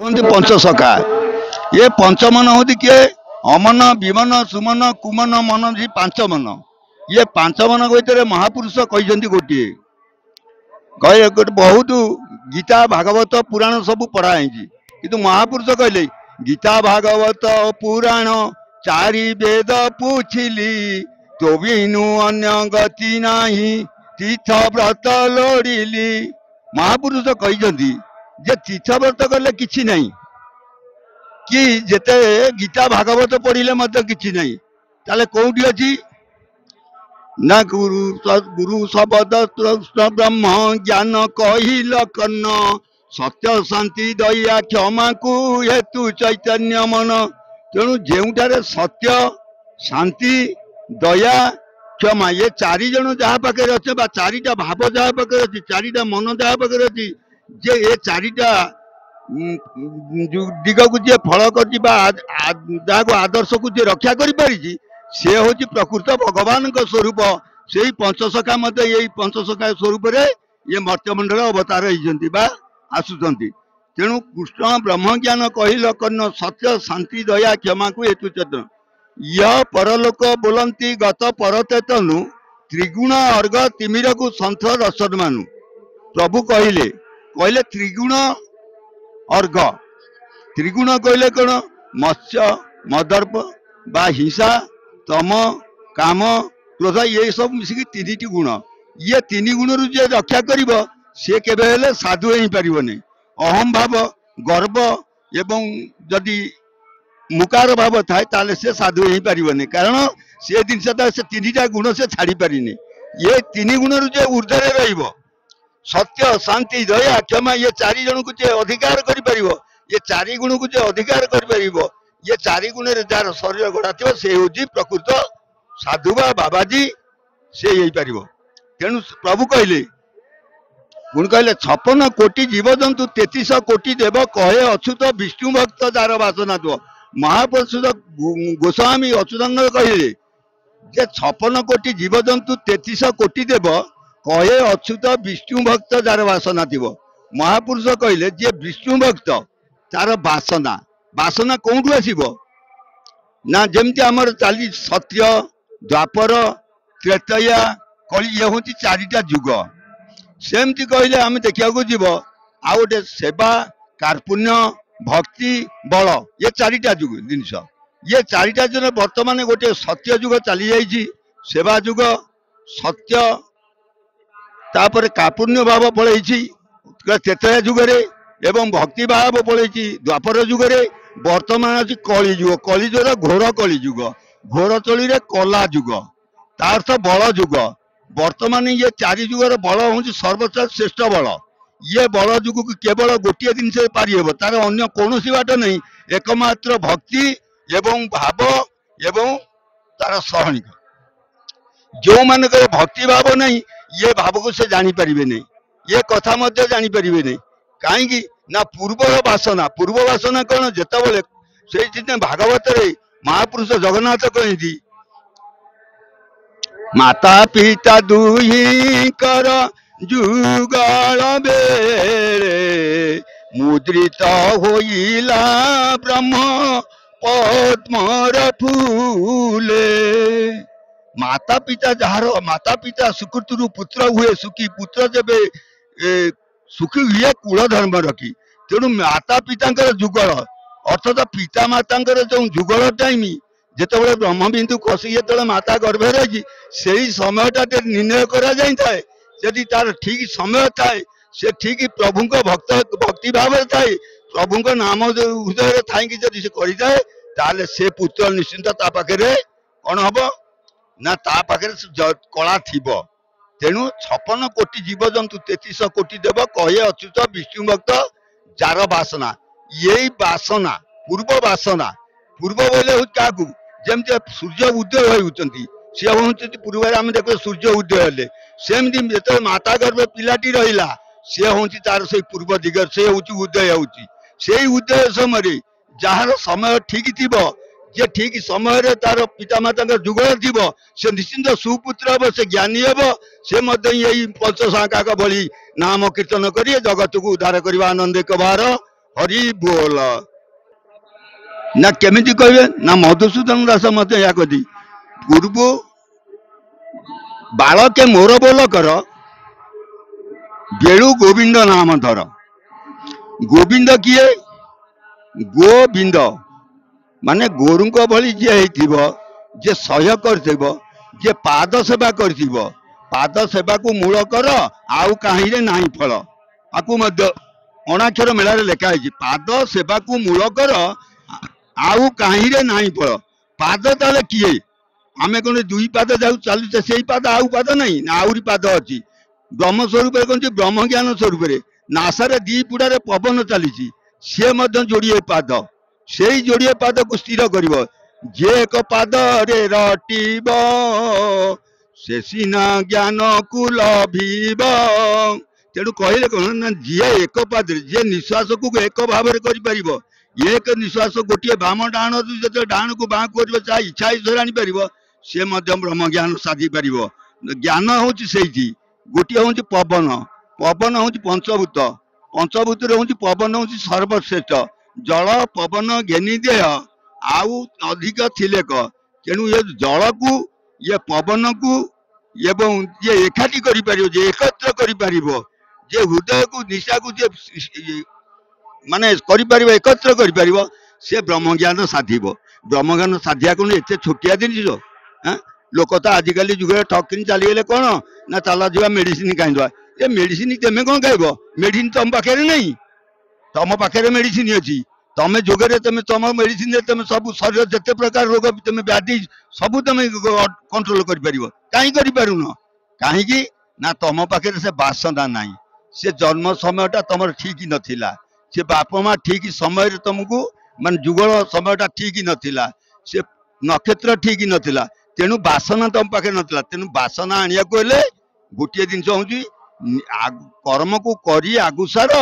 କୁହନ୍ତି ପଞ୍ଚସଖା। ଏ ପଞ୍ଚମନ ହଉଛି କିଏ? ଅମନ, ବିମନ, ସୁମନ, କୁମନ, ମନ, ଯେ ପାଞ୍ଚ ମନ। ଇଏ ପାଞ୍ଚ ମନ ଭିତରେ ମହାପୁରୁଷ କହିଛନ୍ତି ଗୋଟିଏ। କହିଲେ ଗୋଟେ ବହୁତ ଗୀତା ଭାଗବତ ପୁରାଣ ସବୁ ପଢା ହେଇଛି, କିନ୍ତୁ ମହାପୁରୁଷ କହିଲେ ଗୀତା ଭାଗବତ ପୁରାଣ ଚାରି ବେଦ ପୁଛିଲି, ତୋ ବିନୁ ଅନ୍ୟ ଗତି ନାହିଁ, ତୀର୍ଥ ବ୍ରତ ଲୋଡ଼ିଲି। ମହାପୁରୁଷ କହିଛନ୍ତି ଯେ ତୀର୍ଥ ବ୍ରତ କଲେ କିଛି ନାହିଁ, କି ଯେତେ ଗୀତା ଭାଗବତ ପଢିଲେ ମଧ୍ୟ କିଛି ନାହିଁ। ତାହେଲେ କୋଉଠି ଅଛି ନା ଗୁରୁ ଶବଦ କୃଷ୍ଣ ବ୍ରହ୍ମ ଜ୍ଞାନ କହିଲ କର୍ଣ୍ଣ, ସତ୍ୟ ଶାନ୍ତି ଦୟା କ୍ଷମାକୁ ହେତୁ ଚୈତନ୍ୟ ମନ। ତେଣୁ ଯେଉଁଠାରେ ସତ୍ୟ, ଶାନ୍ତି, ଦୟା, କ୍ଷମା ଏ ଚାରି ଜଣ ଯାହା ପାଖରେ ଅଛି, ବା ଚାରିଟା ଭାବ ଯାହା ପାଖରେ ଅଛି, ଚାରିଟା ମନ ଯାହା ପାଖରେ ଅଛି, ଯେ ଏ ଚାରିଟା ଦିଗକୁ ଯିଏ ଫଳ କରିଛି ବା ଯାହାକୁ ଆଦର୍ଶକୁ ଯିଏ ରକ୍ଷା କରିପାରିଛି, ସେ ହଉଛି ପ୍ରକୃତ ଭଗବାନଙ୍କ ସ୍ୱରୂପ। ସେଇ ପଞ୍ଚସଖା ମଧ୍ୟ ଏଇ ପଞ୍ଚସଖା ସ୍ୱରୂପରେ ଇଏ ମର୍ତ୍ତ୍ୟମଣ୍ଡଳ ଅବତାର ହେଇଛନ୍ତି ବା ଆସୁଛନ୍ତି। ତେଣୁ କୃଷ୍ଣ ବ୍ରହ୍ମଜ୍ଞାନ କହିଲ କର୍ଣ୍ଣ, ସତ୍ୟ ଶାନ୍ତି ଦୟା କ୍ଷମାକୁ ହେତୁ ଚେତନ। ୟ ପରଲୋକ ବୋଲନ୍ତି ଗତ ପରତେତନୁ, ତ୍ରିଗୁଣ ଅର୍ଘ ତିମିରକୁ ସନ୍ଥ ଦର୍ଶନ ମାନୁ। ପ୍ରଭୁ କହିଲେ ତ୍ରିଗୁଣ ଅର୍ଘ। ତ୍ରିଗୁଣ କହିଲେ କଣ? ମତ୍ସ୍ୟ, ମଦର୍ପ ବା ହିଂସା, ତମ, କାମ, କ୍ରୋଧ, ଏ ସବୁ ମିଶିକି ତିନିଟି ଗୁଣ। ଇଏ ତିନି ଗୁଣରୁ ଯିଏ ରକ୍ଷା କରିବ ସିଏ କେବେ ହେଲେ ସାଧୁ ହେଇପାରିବନି। ଅହଂ ଭାବ, ଗର୍ବ ଏବଂ ଯଦି ମୁକାର ଭାବ ଥାଏ ତାହେଲେ ସେ ସାଧୁ ହେଇପାରିବନି, କାରଣ ସେ ଜିନିଷଟା ସେ ତିନିଟା ଗୁଣ ସେ ଛାଡି ପାରିନି। ଏ ତିନି ଗୁଣରୁ ଯେ ଉର୍ଦ୍ଧ୍ୱରେ ରହିବ, ସତ୍ୟ ଶାନ୍ତି ଦୟା କ୍ଷମା, ଇଏ ଚାରି ଜଣକୁ ଯେ ଅଧିକାର କରିପାରିବ, ये चारि गुण को अधिकार कर ये चारि गुण जार शरीर गढ़ा थी से हूँ प्रकृत साधु बा बाबाजी से ही पार। तेणु प्रभु कहले पुणी कहले 56 कोटी जीवजंतु 33 कोटी देव कहे अच्युत विष्णु भक्त जार वासना दो। महापुरुष गोस्वामी अच्युतानंद कहले जे 56 कोटी जीवजंतु 33 कोटी देव कहे अच्युत विष्णु भक्त जार वासना थी। महापुरुष कहले जे विष्णु भक्त तार वासना वासना कौटू आसब ना जमती आमर चली सत्य द्वापर त्रेतया कली ये हूँ चारिटा जुग। सेमती कहले आम देखा जीव आ गए सेवा कार्पुण्य भक्ति बल ये चारिटा जुग जिनस ये चारिटा जन बर्तमान गोटे सत्य जुग चली जाइए सेवा जुग सत्य तापर कार्पुण्य भाव पड़े त्रेतया जुगरे एवं भक्ति भाव पड़े द्वापर जुगरे वर्तमान अच्छी कली जुग कलिजुग घोर कलिजुग घोर चली कला जुग तार्थ बल जुग। वर्तमान ये चारि जुगर बल हूँ सर्वोच्च श्रेष्ठ बल। ये बल जुग केवल गोटे जिनस पारि तार अन्य कौन बाट नहीं एकमात्र भक्ति एवं भाव एवं तार सहनिक। जो मान भक्ति भाव नहीं ये भाव को से जापर नहीं ये कथा जापर नहीं कहीं ना पूर्व वासना कौन जिते से भागवत महापुरुष जगन्नाथ कहती माता पिता दुही कर जुगाल बेले मुद्रित होइला ब्रह्म पद्मर फूले। माता पिता जार माता पिता सुकृतु पुत्र हुए सुखी पुत्र जब सुखी हुए कुल धर्म रखी। तेणु माता पिता जुगल अर्थात पिता माता जो जुगल टाइम जिते ब्रह्मबिंदु खसी जो माता गर्भे रही से समयटा निर्णय करी तार ठीक समय थाए से ठीक प्रभु भक्ति भाव थाए प्रभु नाम हृदय थी जदि से करे से पुत्र निश्चिंत पाखे कौन हम ना पाखे कला थी। तेणु 56 कोटी जीवजंतु 33 कोटी देव कहे अच्युत विष्णु भक्त जार वासना यही वासना पूर्व बोले क्या जमती सूर्य उदय होती सी हूँ पूर्व आम देख सूर्य उदय हेले सेमती जो माता गर्भ पिलाटी रहा सी हूँ तार से पूर्व दिग से हूँ उदय होती उदय समय जार समय ठीक थी जे ठीक समय तार पितामाता जुगल थी से निश्चिंत सुपुत्र हम से ज्ञानी हम से यही पंचशाखा भली नाम कीर्तन कर जगत को उद्धार करवा आनंद एक बार हरि बोल। ना केमिति कहबे ना मधुसूदन दास मत या कदी पूर्व बालके मोर बोल कर बेणु गोविंद नाम धर। गोविंद किए गोविंद माने गोरु भली जी होइथिबो जे सह्य करथिबो जे पाद सेवा करथिबो पाद सेवा को मूल कर आउ कहीं रे नाही फल आकु मध्य अणाक्षर मेला लेखा है पाद सेवा को मूल कर आउ कहीं रे नाही फल पाद ताले किए आमे कोन दुई पाद जाऊ चलुचे सेई पाद आउ पाद नहीं ना आउरी पाद अछि ब्रह्म स्वरूप कोन ब्रह्म ज्ञान स्वरूप रे नासारे दी पुडारे पवन चलीची से मध्य जोड़िए पाद से जोड़िए पाद को स्थिर करिवो जे एक पाद रे रटिब से सीना ज्ञान को लभिब तेणु कहले कौन ना जी एक पाद जे निश्वास को एक भाव में कर एक निश्वास गोटे बाम डाण जो डाण को बाँ कर चाहे इच्छा ईश्वर आनीपर सी ब्रह्म ज्ञान साधि पार ज्ञान हूँ से गोटे हूँ पवन पवन हूँ पंचभूत पंचभूत हूँ पवन हूँ सर्वश्रेष्ठ जल पवन घेनी देह आउ अधिक थिले तेणु ये जल को ये पवन को एवं ये एकाठी कर एकत्र कर जे हृदय को निशा को जे माने एकत्र कर से ब्रह्म ज्ञान साधिब ब्रह्म ज्ञान साधिया कौन एत छोटिया जिनिस लोक तो आजिकल जुग ठकिन चलीगले कौन ना चला जा मेडिसिन कहीं ये मेडिसिन तेमे कौन खाइब मेडिसिन तुम पाखे नहीं तुम पाखे मेडिसिन अच्छी तमें जोगरे तुम तुम मेडिसिन तुम सब शरीर जिते प्रकार रोग तुम व्याधि सब तुम कंट्रोल कर कहीं ना तुम पाखे से बासना ना से जन्म समयटा तुम ठीक नथिला से बाप माँ ठीक समय तुमको मान जुगल समयटा ठीक नथिला से नक्षत्र ठीक नथिला तेणु बासना तुम पाखे नथिला तेणु बासना आनिया को हेले गोटे जिनस हूँ कर्म को करी आगुसार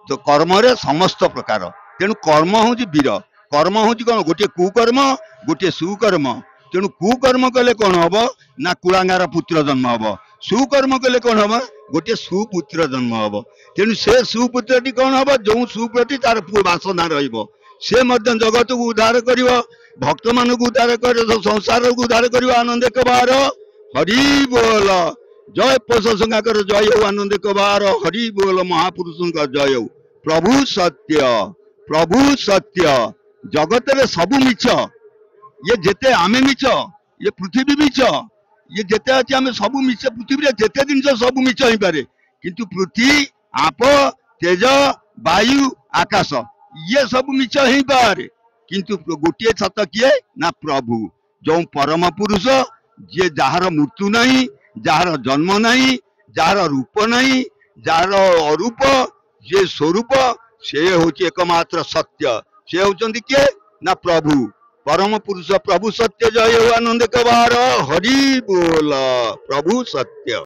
तो कर्म रे समस्त प्रकार तेणु कर्म हूँ वीर कर्म हूँ कौन गोटे कुकर्म गोटे सुकर्म तेणु कुकर्म कले कौन हम ना कुलांगार पुत्र जन्म हम सुकर्म कले कौन हम गोटे सुपुत्र जन्म हम तेणु से सुपुत्रटी कौन हम जो सुप्रति तार बासना रे जगत को उद्धार कर भक्त मान को उद्धार कर संसार को उद्धार कर आनंद कबार हरि बोल जय पोष संज्ञाकर जय हो आनंद कबार हरि बोल महापुरुष का जय हो प्रभु सत्य जगत रे सबु मिछ ये जेते आमे मिछ ये पृथ्वी मिछ ये जेते अछि आमे सबु मिछ पृथ्वी रे जेते दिन सबु मिछ होई पारे किंतु पृथ्वी आप तेज वायु आकाश ये सब मिछ होई पारे किंतु गोटे सत किए ना प्रभु जो परम पुरुष जे जार मृत्यु नहीं जार जन्म नहीं जार रूप नहीं जार अरूप जे स्वरूप से हूँ एकमात्र सत्य से होचंदी किए ना प्रभु परम पुरुष प्रभु सत्य जय हो आनंद कबार हरि बोल प्रभु सत्य।